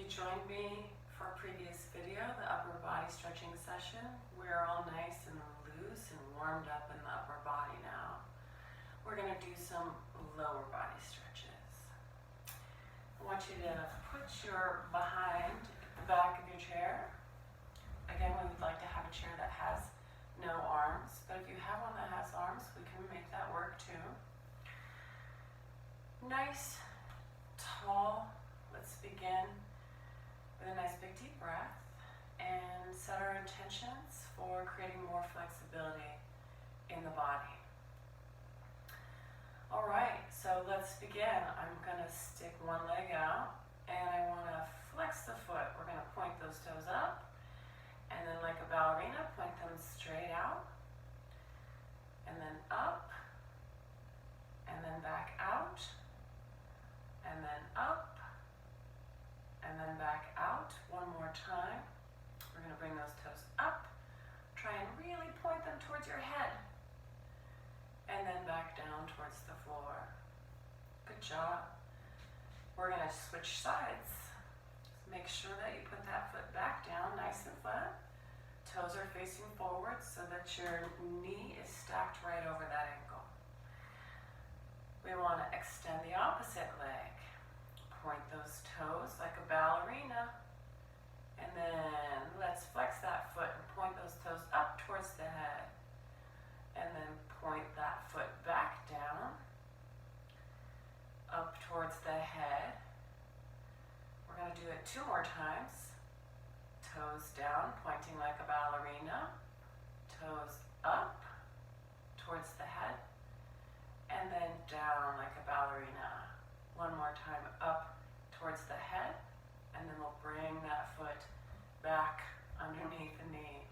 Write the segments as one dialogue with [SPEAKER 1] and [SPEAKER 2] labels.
[SPEAKER 1] joined me for a previous video, the upper body stretching session. We're all nice and loose and warmed up in the upper body now. We're going to do some lower body stretches. I want you to put your behind the back of your chair. Again, we would like to have a chair that has no arms, but if you have one that has arms, we can make that work too. Nice, tall. Let's begin with a nice big deep breath and set our intentions for creating more flexibility in the body. All right, so let's begin. I'm going to stick one leg out and I want to flex the foot. We're going to point those toes up and then like a ballerina, point them straight out and then up and then back out and then up and then back out. One more time. We're going to bring those toes up. Try and really point them towards your head. And then back down towards the floor. Good job. We're going to switch sides. Make sure that you put that foot back down nice and flat. Toes are facing forward so that your knee is stacked right over that ankle. We want to extend the opposite leg. Point those toes like a ballerina. And then let's flex that foot and point those toes up towards the head. And then point that foot back down, up towards the head. We're going to do it 2 more times. Toes down, pointing like a ballerina. Toes up towards the head. And then down like a ballerina. One more time, up towards the head, and then we'll bring that foot back underneath the knee.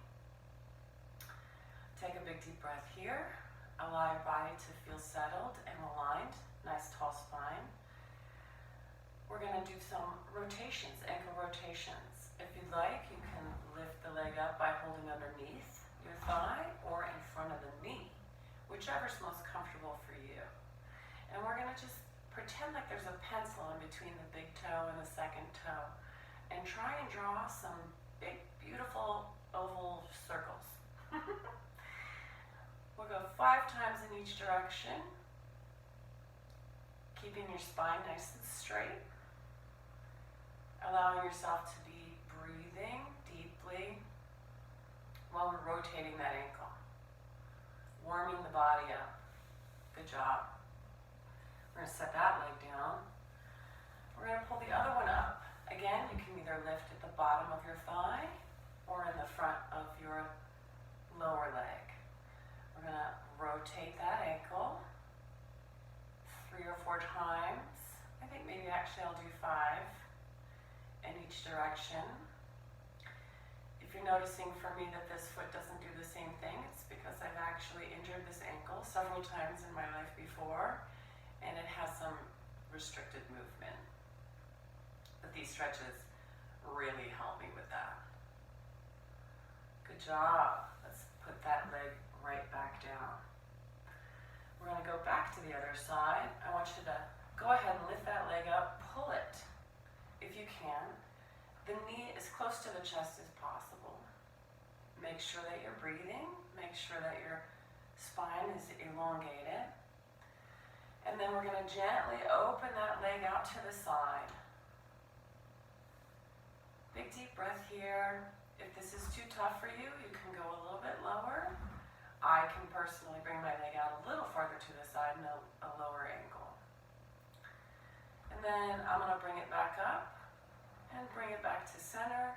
[SPEAKER 1] Take a big deep breath here. Allow your body to feel settled and aligned. Nice tall spine. We're going to do some rotations, ankle rotations. If you'd like, you can lift the leg up by holding underneath your thigh or in front of the knee, whichever's most comfortable for you. And we're going to just pretend like there's a pencil in between the big toe and the second toe. And try and draw some big, beautiful oval circles. We'll go 5 times in each direction. Keeping your spine nice and straight. Allowing yourself to be breathing deeply while we're rotating that ankle. Warming the body up. Good job. We're going to set that leg down. We're going to pull the other one up. Again, you can either lift at the bottom of your thigh or in the front of your lower leg. We're going to rotate that ankle 3 or 4 times. I think maybe actually I'll do 5 in each direction. If you're noticing for me that this foot doesn't do the same thing, it's because I've actually injured this ankle several times in my life before. And it has some restricted movement. But these stretches really help me with that. Good job. Let's put that leg right back down. We're going to go back to the other side. I want you to go ahead and lift that leg up, pull it if you can. The knee as close to the chest as possible. Make sure that you're breathing. Make sure that your spine is elongated. And then we're going to gently open that leg out to the side. Big deep breath here. If this is too tough for you, you can go a little bit lower. I can personally bring my leg out a little farther to the side in a lower angle. And then I'm going to bring it back up and bring it back to center.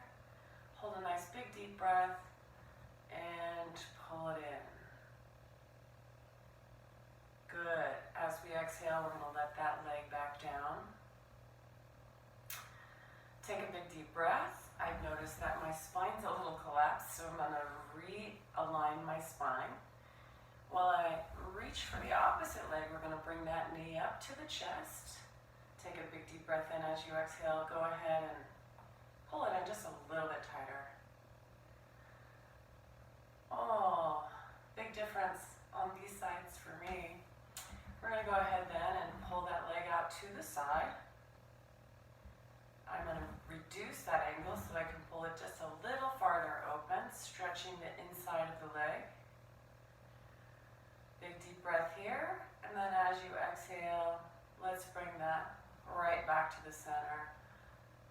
[SPEAKER 1] Hold a nice big deep breath and pull it in. Good. As we exhale, we're going to let that leg back down. Take a big deep breath. I've noticed that my spine's a little collapsed, so I'm going to realign my spine. While I reach for the opposite leg, we're going to bring that knee up to the chest. Take a big deep breath in as you exhale. Go ahead and pull it in just a little bit tighter. Oh, big difference on these sides for me. We're going to go ahead then and pull that leg out to the side. I'm going to reduce reduce that angle so I can pull it just a little farther open, stretching the inside of the leg. Big deep breath here, and then as you exhale, let's bring that right back to the center.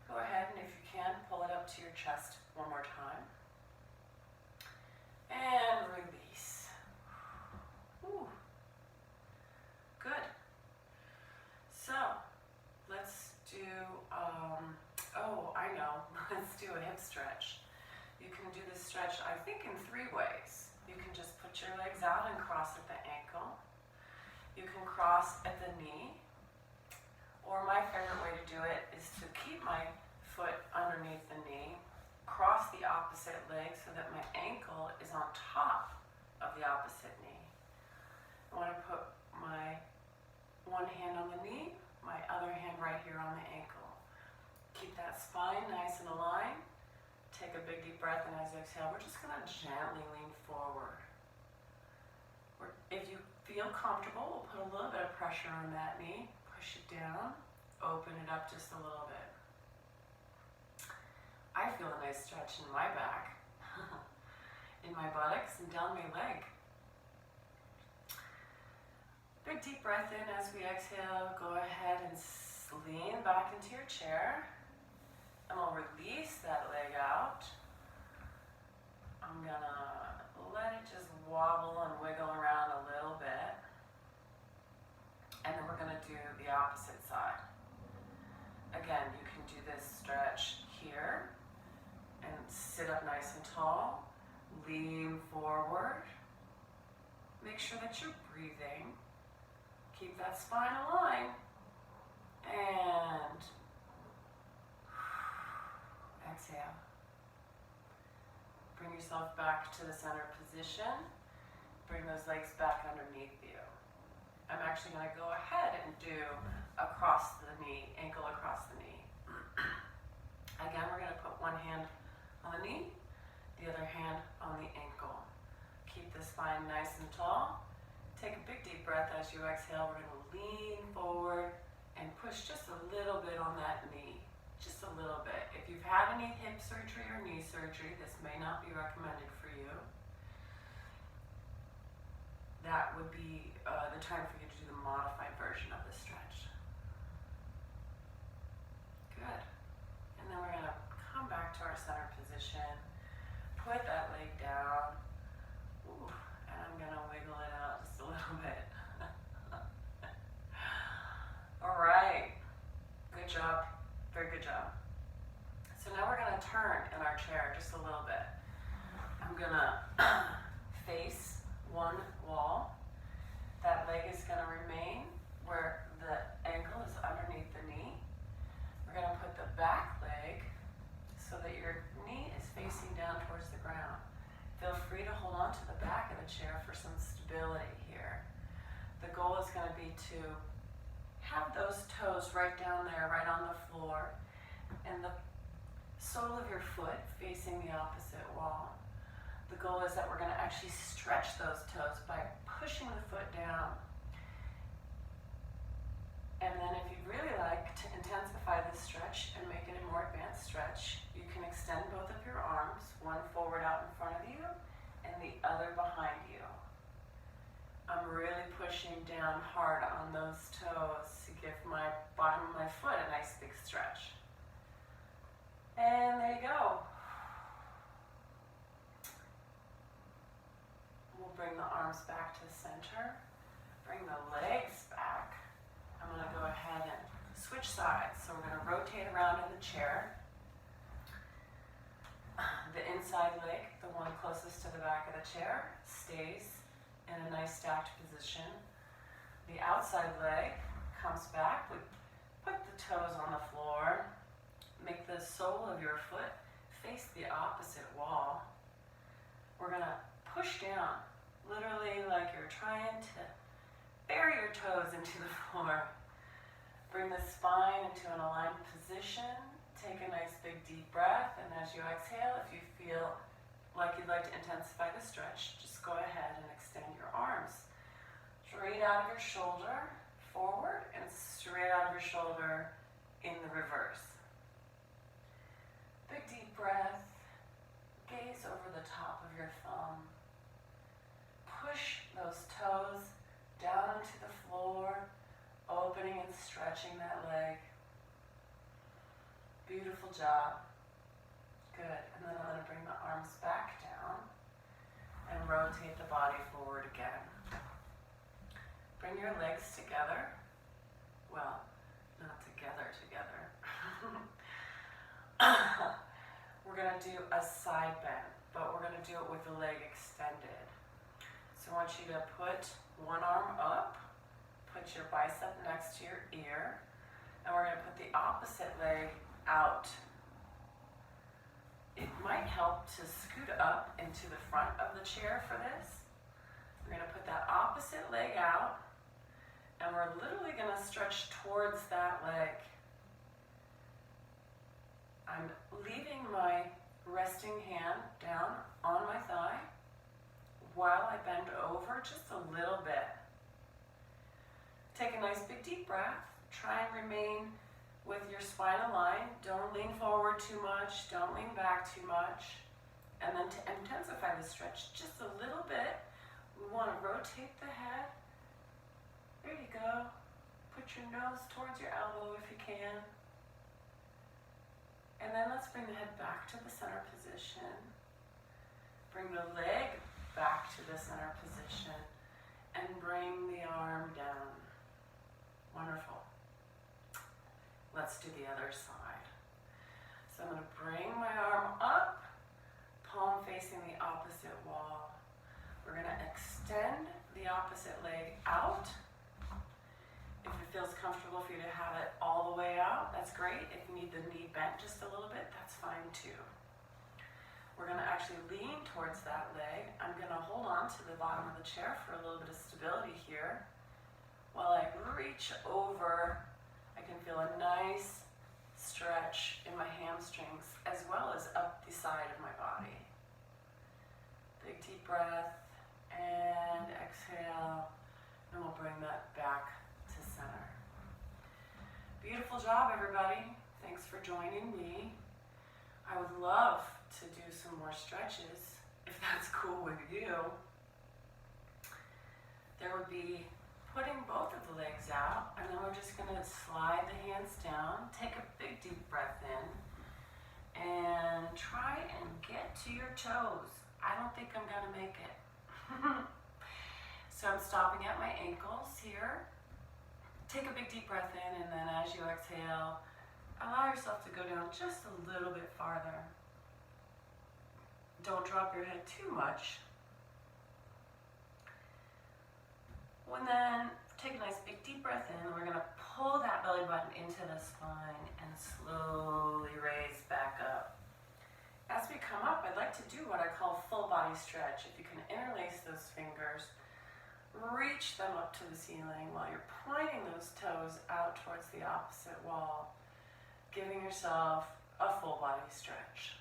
[SPEAKER 1] Go ahead and if you can, pull it up to your chest one more time. And release. Ooh. Good. So, let's do, I know, let's do a hip stretch. You can do this stretch, I think, in 3 ways. You can just put your legs out and cross at the ankle. You can cross at the knee. Or my favorite way to do it is to keep my foot underneath the knee, cross the opposite leg so that my ankle is on top of the opposite knee. I want to put my one hand on the knee, my other hand right here on the ankle. Keep that spine nice and aligned. Take a big deep breath, and as you exhale, we're just going to gently lean forward. If you feel comfortable, we'll put a little bit of pressure on that knee. Push it down, open it up just a little bit. I feel a nice stretch in my back, in my buttocks, and down my leg. Big deep breath in as we exhale. Go ahead and lean back into your chair. And we'll release that leg out. I'm gonna let it just wobble and wiggle around a little bit. And then we're gonna do the opposite side. Again, you can do this stretch here and sit up nice and tall. Lean forward. Make sure that you're breathing. Keep that spine aligned. And exhale. Bring yourself back to the center position. Bring those legs back underneath you. I'm actually going to go ahead and do across the knee, ankle across the knee. Again, we're going to put one hand on the knee, the other hand on the ankle. Keep the spine nice and tall. Take a big deep breath as you exhale. We're going to lean forward and push just a little bit on that knee. Just a little bit. If you've had any hip surgery or knee surgery, this may not be recommended for you. That would be the time for you to do the modified version of the stretch. Good. And then we're going to come back to our center position. Put that leg down. Ooh, and I'm going to wiggle it out just a little bit. All right. Good job. Very good job. So now we're going to turn in our chair just a little bit. I'm going to face one wall. That leg is going to remain where the ankle is underneath the knee. We're going to put the back leg so that your knee is facing down towards the ground. Feel free to hold on to the back of the chair for some stability here. The goal is going to be to have those toes right down there, right on the floor, and the sole of your foot facing the opposite wall. The goal is that we're going to actually stretch those toes by pushing the foot down. And then if you'd really like to intensify this stretch and make it a more advanced stretch, you can extend both of your arms, one forward out in front of you and the other behind you. I'm really pushing down hard on those toes to give my bottom of my foot a nice big stretch. And there you go. We'll bring the arms back to the center. Bring the legs back. I'm going to go ahead and switch sides. So we're going to rotate around in the chair. The inside leg, the one closest to the back of the chair, stays in a nice stacked position. The outside leg comes back. We put the toes on the floor. Make the sole of your foot face the opposite wall. We're going to push down, literally like you're trying to bury your toes into the floor. Bring the spine into an aligned position. Take a nice big deep breath, and as you exhale, if you feel like you'd like to intensify the stretch, just go ahead and extend your arms. Straight out of your shoulder, forward, and straight out of your shoulder in the reverse. stretching that leg. Beautiful job. Good. And then I'm going to bring the arms back down and rotate the body forward again. Bring your legs together. Well, not together. We're going to do a side bend, but we're going to do it with the leg extended. So I want you to put one arm up, put your bicep next to your ear, and we're going to put the opposite leg out. It might help to scoot up into the front of the chair for this. We're going to put that opposite leg out, and we're literally going to stretch towards that leg. I'm leaving my resting hand down on my thigh while I bend over just a little bit. Take a nice big deep breath. Try and remain with your spine aligned. Don't lean forward too much. Don't lean back too much. And then to intensify the stretch just a little bit, we want to rotate the head. There you go. Put your nose towards your elbow if you can. And then let's bring the head back to the center position. Bring the leg back to the center position. And bring the arm down. Wonderful. Let's do the other side. So I'm going to bring my arm up, palm facing the opposite wall. We're going to extend the opposite leg out. If it feels comfortable for you to have it all the way out, that's great. If you need the knee bent just a little bit, that's fine too. We're going to actually lean towards that leg. I'm going to hold on to the bottom of the chair for a little bit of stability here. While I reach over, I can feel a nice stretch in my hamstrings as well as up the side of my body. Big deep breath and exhale, and we'll bring that back to center. Beautiful job, everybody. Thanks for joining me. I would love to do some more stretches if that's cool with you. There would be putting both of the legs out, and then we're just going to slide the hands down, take a big deep breath in, and try and get to your toes. I don't think I'm going to make it. So I'm stopping at my ankles here. Take a big deep breath in, and then as you exhale, allow yourself to go down just a little bit farther. Don't drop your head too much. And then take a nice big deep breath in. We're going to pull that belly button into the spine and slowly raise back up. As we come up, I'd like to do what I call full body stretch. If you can interlace those fingers, reach them up to the ceiling while you're pointing those toes out towards the opposite wall, giving yourself a full body stretch.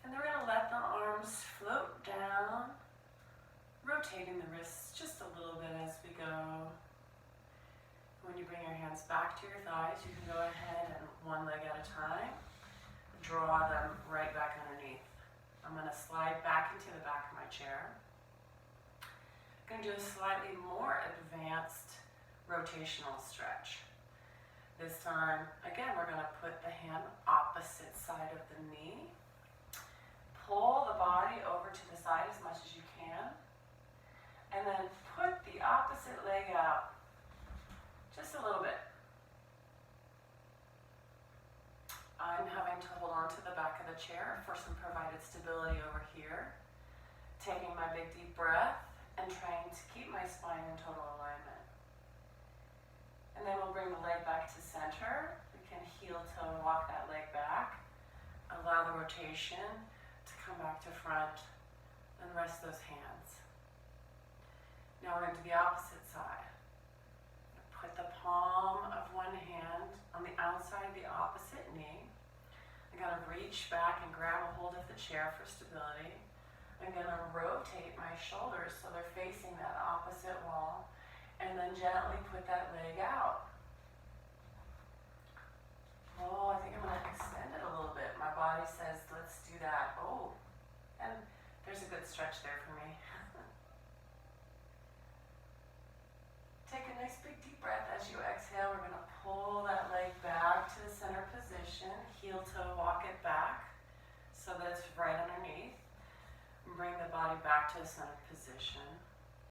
[SPEAKER 1] And then we're going to let the arms float down, rotating the wrists just a little bit as we go. When you bring your hands back to your thighs, you can go ahead and one leg at a time, draw them right back underneath. I'm going to slide back into the back of my chair. I'm going to do a slightly more advanced rotational stretch. This time, again, we're going to put the hand opposite side of the knee. Pull the body over to the side as much as you can. And then put the opposite leg out just a little bit. I'm having to hold on to the back of the chair for some provided stability over here. Taking my big deep breath and trying to keep my spine in total alignment. And then we'll bring the leg back to center. We can heel toe and walk that leg back. Allow the rotation to come back to front and rest those hands. Now we're going to the opposite side. Put the palm of one hand on the outside of the opposite knee. I'm going to reach back and grab a hold of the chair for stability. I'm going to rotate my shoulders so they're facing that opposite wall, and then gently put that leg out. Oh, I think I'm going to extend it a little bit. My body says, let's do that. Oh, and there's a good stretch there for me. Take a nice big deep breath as you exhale, body back to a center position.